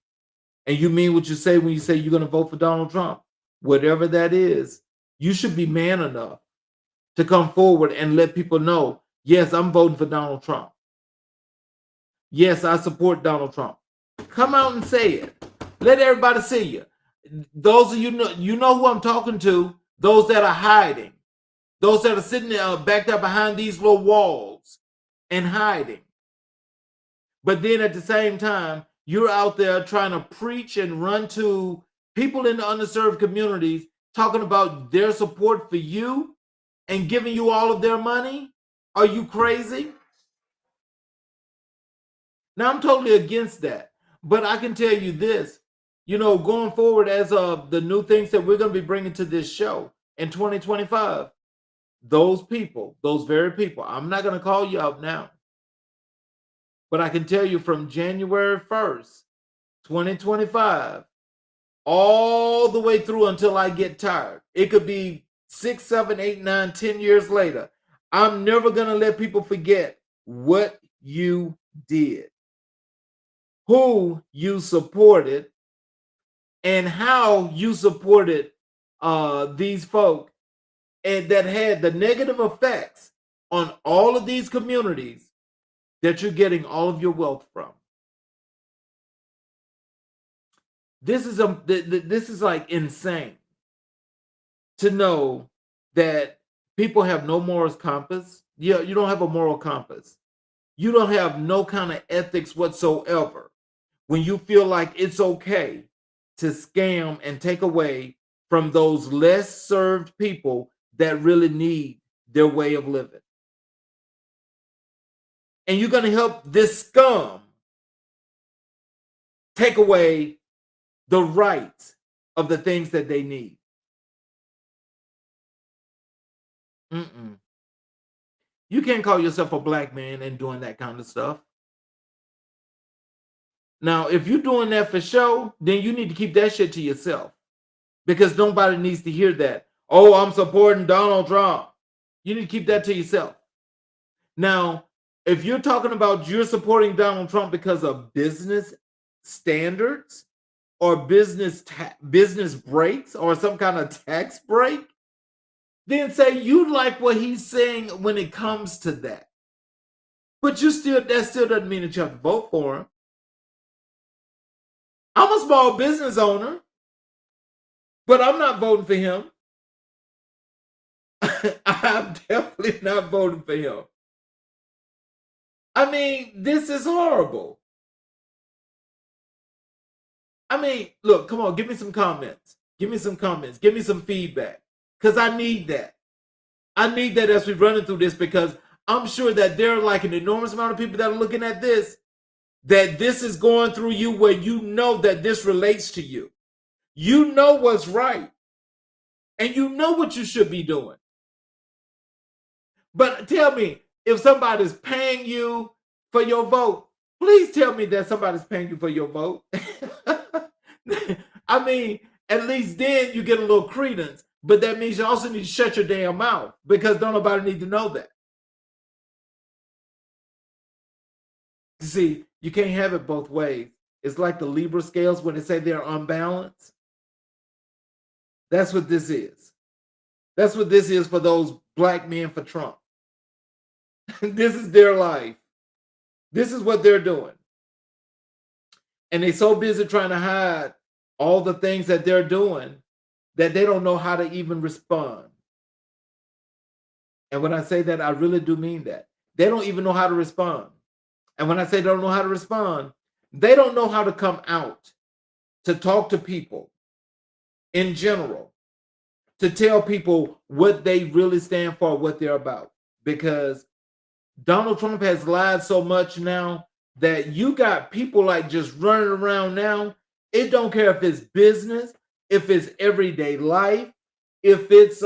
and you mean what you say when you say you're going to vote for Donald Trump, whatever that is, you should be man enough to come forward and let people know, yes, I'm voting for Donald Trump. Yes, I support Donald Trump. Come out and say it. Let everybody see you. Those of you know who I'm talking to. Those that are hiding, those that are sitting there backed up behind these little walls and hiding. But then at the same time, you're out there trying to preach and run to people in the underserved communities, talking about their support for you and giving you all of their money. Are you crazy? Now, I'm totally against that. But I can tell you this, going forward, as of the new things that we're going to be bringing to this show in 2025, those people, those very people, I'm not going to call you out now, but I can tell you from January 1st, 2025, all the way through until I get tired. It could be 6, 7, 8, 9, 10 years later. I'm never going to let people forget what you did, who you supported, and how you supported these folk, and that had the negative effects on all of these communities that you're getting all of your wealth from. This is like insane to know that people have no moral compass. You don't have a moral compass. You don't have no kind of ethics whatsoever when you feel like it's okay to scam and take away from those less served people that really need their way of living. And you're going to help this scum take away the rights of the things that they need. You can't call yourself a black man and doing that kind of stuff. Now, if you're doing that for show, then you need to keep that shit to yourself, because nobody needs to hear that. Oh, I'm supporting Donald Trump. You need to keep that to yourself. Now, if you're talking about you're supporting Donald Trump because of business standards or business breaks or some kind of tax break, then say you like what he's saying when it comes to that. But that still doesn't mean that you have to vote for him. I'm a small business owner, but I'm not voting for him. I'm definitely not voting for him. I mean, this is horrible. I mean, look, come on, give me some comments. Give me some comments. Give me some feedback, because I need that. I need that as we're running through this, because I'm sure that there are like an enormous amount of people that are looking at this, that this is going through you, where you know that this relates to you. You know what's right, and you know what you should be doing. But tell me, if somebody's paying you for your vote, please tell me that somebody's paying you for your vote. I mean, at least then you get a little credence, but that means you also need to shut your damn mouth, because don't nobody need to know that. You see, you can't have it both ways. It's like the Libra scales when they say they're unbalanced. That's what this is. That's what this is for those black men for Trump. This is their life. This is what they're doing. And they're so busy trying to hide all the things that they're doing that they don't know how to even respond. And when I say that, I really do mean that. They don't even know how to respond. And when I say they don't know how to respond, they don't know how to come out to talk to people in general, to tell people what they really stand for, what they're about. Because Donald Trump has lied so much now that you got people like just running around now. It don't care if it's business, if it's everyday life, if it's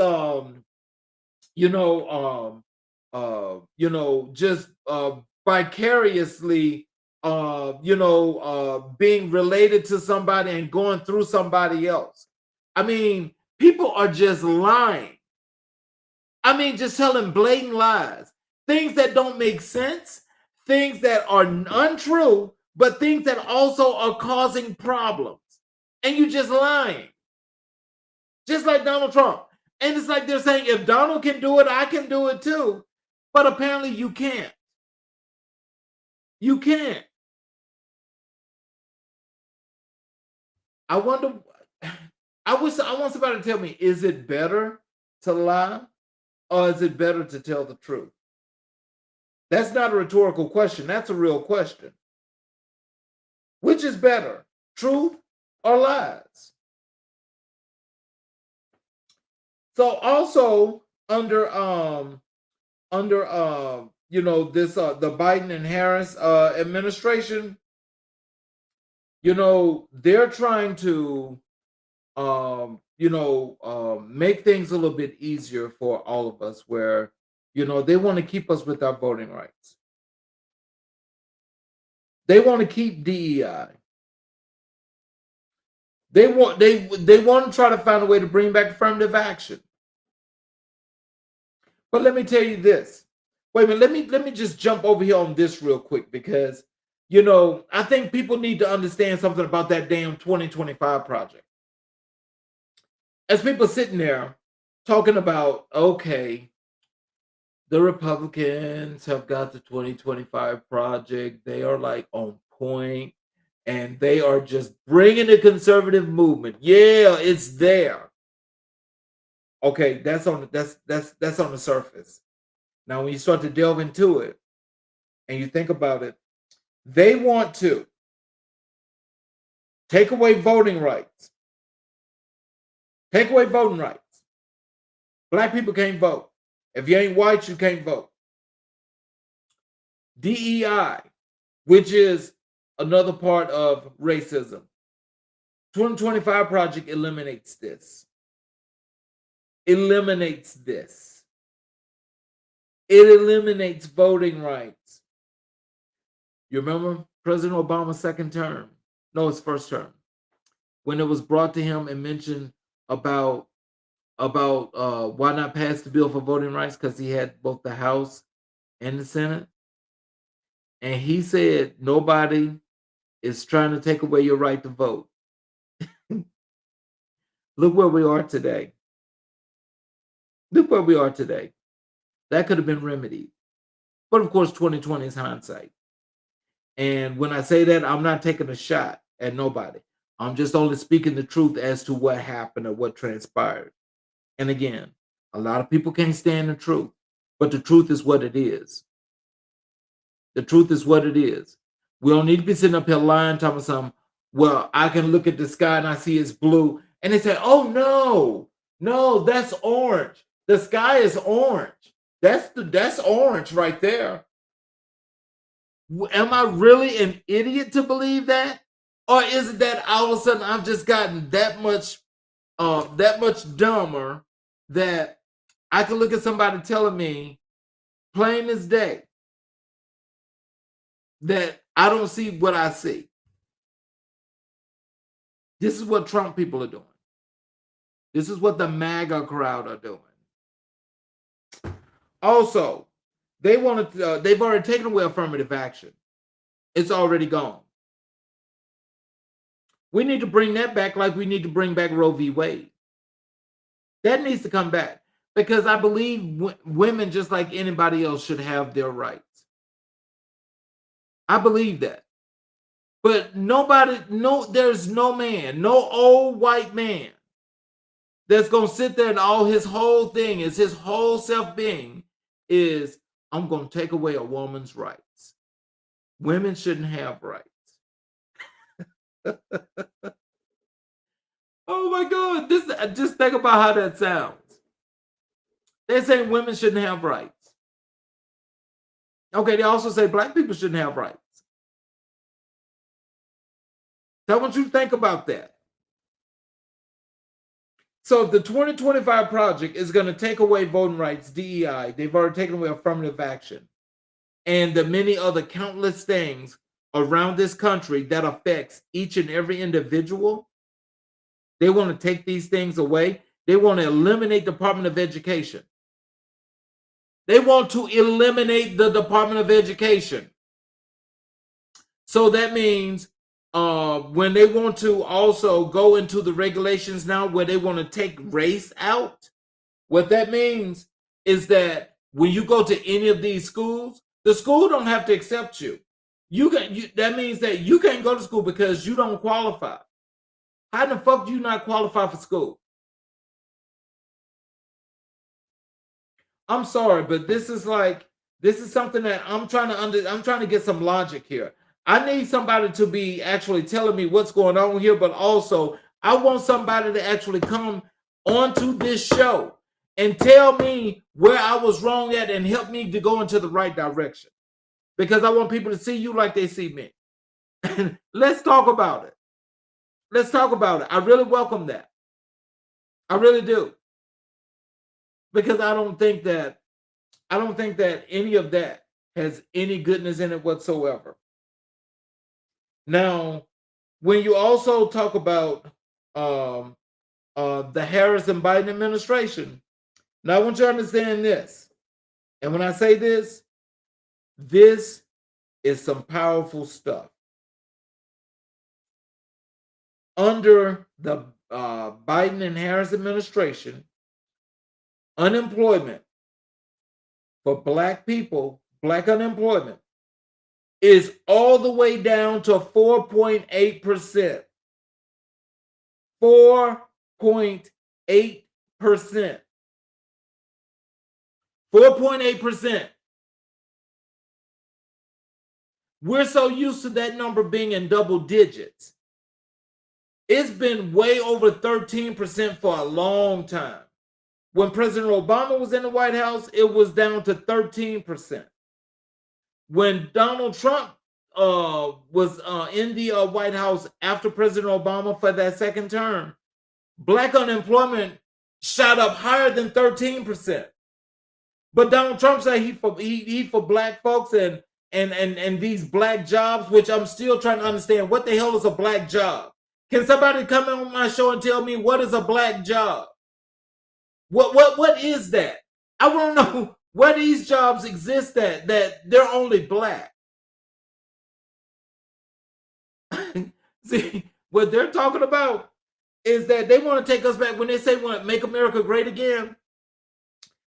just vicariously being related to somebody and going through somebody else. I mean, people are just lying. I mean, just telling blatant lies, things that don't make sense, things that are untrue, but things that also are causing problems. And you just lying. Just like Donald Trump. And it's like they're saying, if Donald can do it, I can do it too. But apparently you can't. You can't. I wonder. I want somebody to tell me: is it better to lie, or is it better to tell the truth? That's not a rhetorical question. That's a real question. Which is better, truth or lies? So also under this the Biden and Harris administration, they're trying to make things a little bit easier for all of us, where they want to keep us with our voting rights. They want to keep DEI. They want to try to find a way to bring back affirmative action. But let me tell you this. Wait a minute, let me just jump over here on this real quick, because I think people need to understand something about that damn 2025 project. As people sitting there talking about, okay, the Republicans have got the 2025 project, they are like on point, and they are just bringing the conservative movement. Yeah, it's there. Okay, that's on the surface. Now, when you start to delve into it and you think about it, they want to take away voting rights. Take away voting rights. Black people can't vote. If you ain't white, you can't vote. DEI, which is another part of racism. 2025 project eliminates this. Eliminates this. It eliminates voting rights. You remember President Obama's second term? No, his first term. When it was brought to him and mentioned about why not pass the bill for voting rights, because he had both the House and the Senate. And he said, nobody is trying to take away your right to vote. Look where we are today. Look where we are today. That could have been remedied. But of course, 2020 is hindsight. And when I say that, I'm not taking a shot at nobody. I'm just only speaking the truth as to what happened or what transpired. And again, a lot of people can't stand the truth, but the truth is what it is. The truth is what it is. We don't need to be sitting up here lying, talking about something. Well, I can look at the sky and I see it's blue. And they say, oh, no, that's orange. The sky is orange. That's orange right there. Am I really an idiot to believe that? Or is it that all of a sudden I've just gotten that much dumber that I can look at somebody telling me plain as day that I don't see what I see? This is what Trump people are doing. This is what the MAGA crowd are doing. Also, they've already taken away affirmative action. It's already gone. We need to bring that back, like we need to bring back Roe v. Wade. That needs to come back, because I believe women, just like anybody else, should have their rights. I believe that. But there's no man, no old white man that's going to sit there and all his whole thing is, his whole self-being is, I'm going to take away a woman's rights. Women shouldn't have rights. Oh my God, just think about how that sounds. They're saying women shouldn't have rights. Okay, they also say black people shouldn't have rights. So I want you to think about that. So if the 2025 project is going to take away voting rights, DEI, they've already taken away affirmative action, and the many other countless things around this country that affects each and every individual, they want to take these things away. They want to eliminate the Department of Education. They want to eliminate the Department of Education. So that means when they want to also go into the regulations now where they want to take race out, what that means is that when you go to any of these schools, the school don't have to accept you. That means that you can't go to school because you don't qualify. How the fuck do you not qualify for school? I'm sorry, but this is something that I'm trying to get some logic here. I need somebody to be actually telling me what's going on here, but also I want somebody to actually come onto this show and tell me where I was wrong at and help me to go into the right direction. Because I want people to see you like they see me. Let's talk about it. Let's talk about it. I really welcome that. I really do. Because I don't think that any of that has any goodness in it whatsoever. Now, when you also talk about um, the Harris and Biden administration, now I want you to understand this. And when I say this is some powerful stuff. Under the Biden and Harris administration, unemployment for Black people, Black unemployment, is all the way down to 4.8%. 4.8%. 4.8%. We're so used to that number being in double digits. It's been way over 13% for a long time. When President Obama was in the White House, it was down to 13%. When Donald Trump was in the White House after President Obama for that second term, Black unemployment shot up higher than 13%. But Donald Trump said he for Black folks and these Black jobs, which I'm still trying to understand. What the hell is a Black job? Can somebody come on my show and tell me what is a Black job? What is that? I want to know where these jobs exist that they're only Black. See, what they're talking about is that they want to take us back when they say want to make America great again.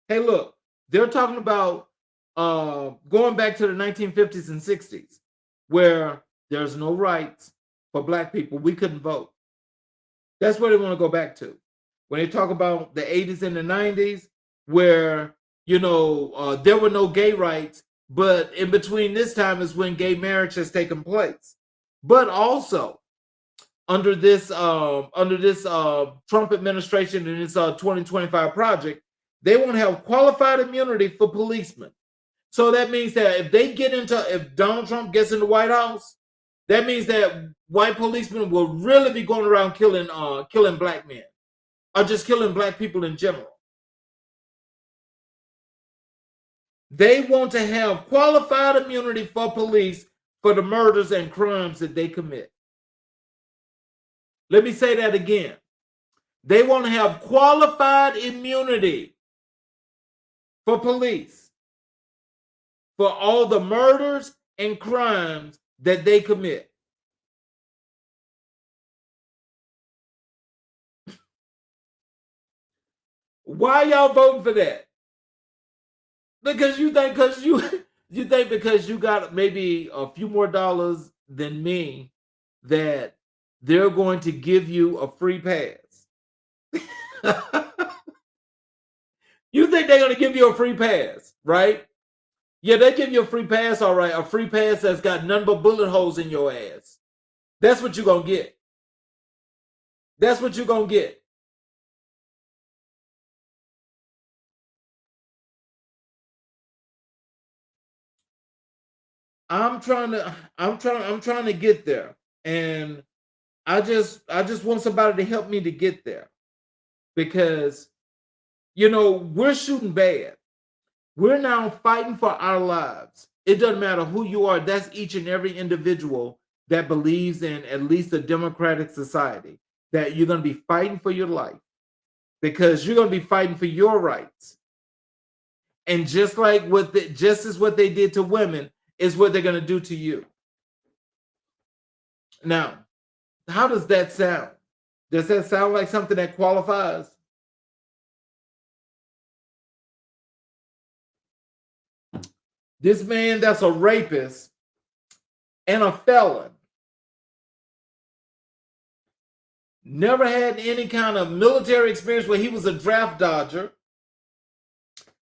Hey, look, they're talking about going back to the 1950s and 60s, where there's no rights for Black people. We couldn't vote. That's where they want to go back to. When they talk about the 80s and the 90s, where there were no gay rights, but in between this time is when gay marriage has taken place. But also under this Trump administration and this 2025 project, they want to have qualified immunity for policemen. So that means that if Donald Trump gets in the White House, that means that white policemen will really be going around killing Black men, or just killing Black people in general. They want to have qualified immunity for police for the murders and crimes that they commit. Let me say that again. They want to have qualified immunity for police for all the murders and crimes that they commit. Why y'all voting for that? Because you think because you got maybe a few more dollars than me that they're going to give you a free pass. You think they're going to give you a free pass, right? Yeah, they give you a free pass, all right. A free pass that's got none but bullet holes in your ass. That's what you're going to get. That's what you're going to get. I'm trying to get there. And I just want somebody to help me to get there. Because we're shooting bad. We're now fighting for our lives. It doesn't matter who you are. That's each and every individual that believes in at least a democratic society, that you're going to be fighting for your life because you're going to be fighting for your rights. And just as what they did to women is what they're going to do to you. Now, how does that sound? Does that sound like something that qualifies? This man that's a rapist and a felon never had any kind of military experience where he was a draft dodger,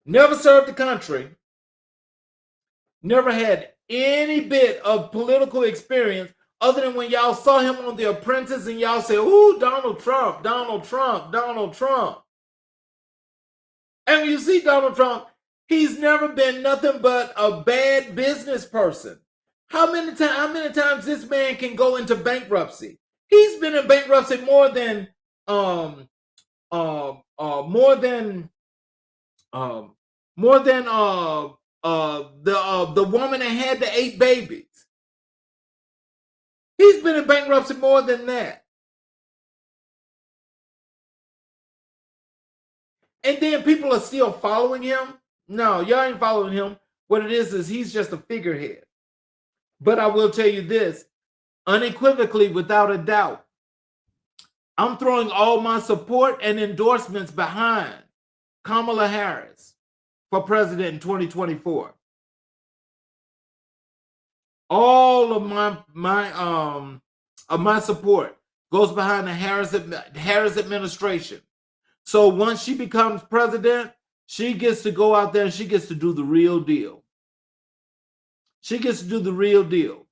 never served the country, never had any bit of political experience other than when y'all saw him on The Apprentice and y'all said, ooh, Donald Trump, Donald Trump, Donald Trump. And when you see Donald Trump, he's never been nothing but a bad business person. How many times this man can go into bankruptcy? He's been in bankruptcy more than the woman that had the 8 babies. He's been in bankruptcy more than that. And then people are still following him. No, y'all ain't following him. What it is he's just a figurehead. But I will tell you this, unequivocally, without a doubt, I'm throwing all my support and endorsements behind Kamala Harris for president in 2024. All of my support goes behind the Harris administration. So once she becomes president, she gets to go out there and she gets to do the real deal. She gets to do the real deal.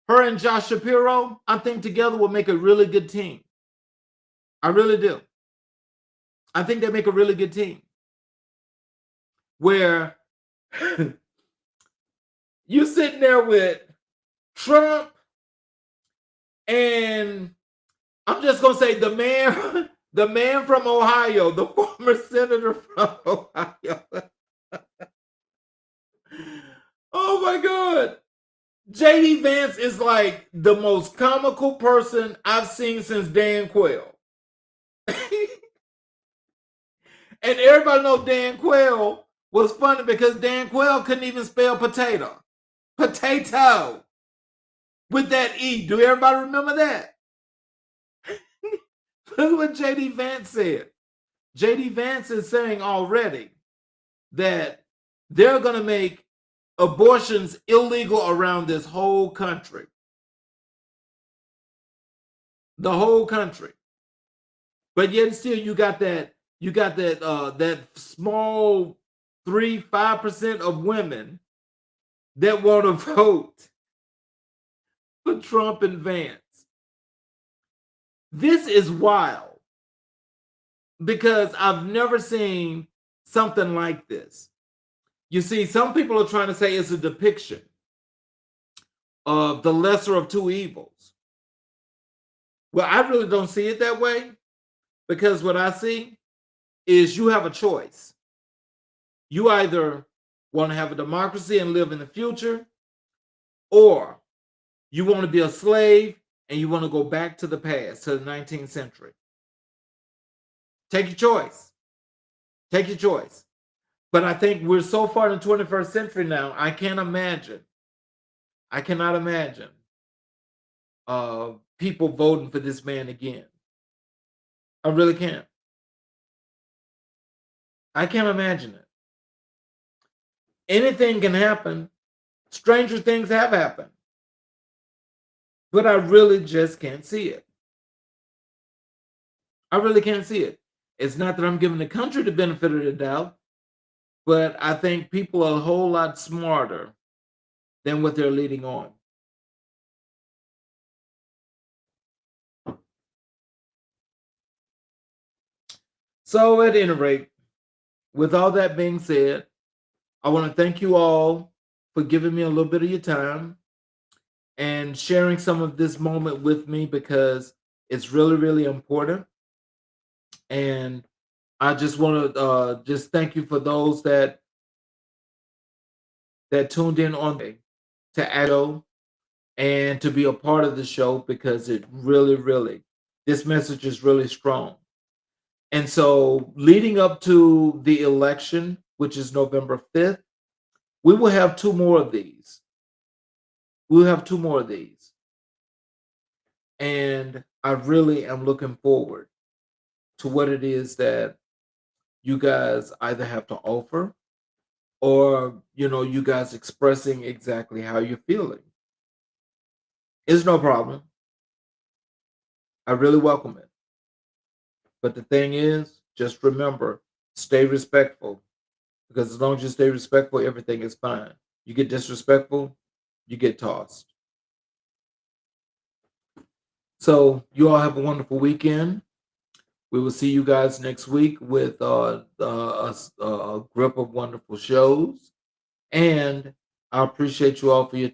Her and Josh Shapiro, I think together will make a really good team. I really do. I think they make a really good team. Where you sitting there with Trump and I'm just going to say the man from Ohio, the former senator from Ohio. Oh my God. JD Vance is like the most comical person I've seen since Dan Quayle. And everybody knows Dan Quayle was funny because Dan Quayle couldn't even spell potato. Potato. With that E. Do everybody remember that? Look what JD Vance said. JD Vance is saying already that they're going to make abortions illegal around this whole country. The whole country. But yet still you got that small 3-5% of women that want to vote for Trump and Vance. This is wild because I've never seen something like this. You see, some people are trying to say it's a depiction of the lesser of two evils. Well, I really don't see it that way because what I see is you have a choice. You either want to have a democracy and live in the future, or you want to be a slave and you want to go back to the past, to the 19th century. Take your choice. Take your choice. But I think we're so far in the 21st century now, I cannot imagine people voting for this man again. I really can't. I can't imagine it. Anything can happen. Stranger things have happened. But I really just can't see it. I really can't see it. It's not that I'm giving the country the benefit of the doubt, but I think people are a whole lot smarter than what they're leading on. So at any rate, with all that being said, I want to thank you all for giving me a little bit of your time and sharing some of this moment with me because it's really, really important. And I just want to just thank you for those that tuned in on to Addo and to be a part of the show because it really, really, this message is really strong. And so leading up to the election, which is November 5th, we will have 2 more of these. We'll have 2 more of these. And I really am looking forward to what it is that you guys either have to offer or, you guys expressing exactly how you're feeling. It's no problem. I really welcome it. But the thing is, just remember, stay respectful. Because as long as you stay respectful, everything is fine. You get disrespectful, you get tossed. So you all have a wonderful weekend. We will see you guys next week with a grip of wonderful shows. And I appreciate you all for your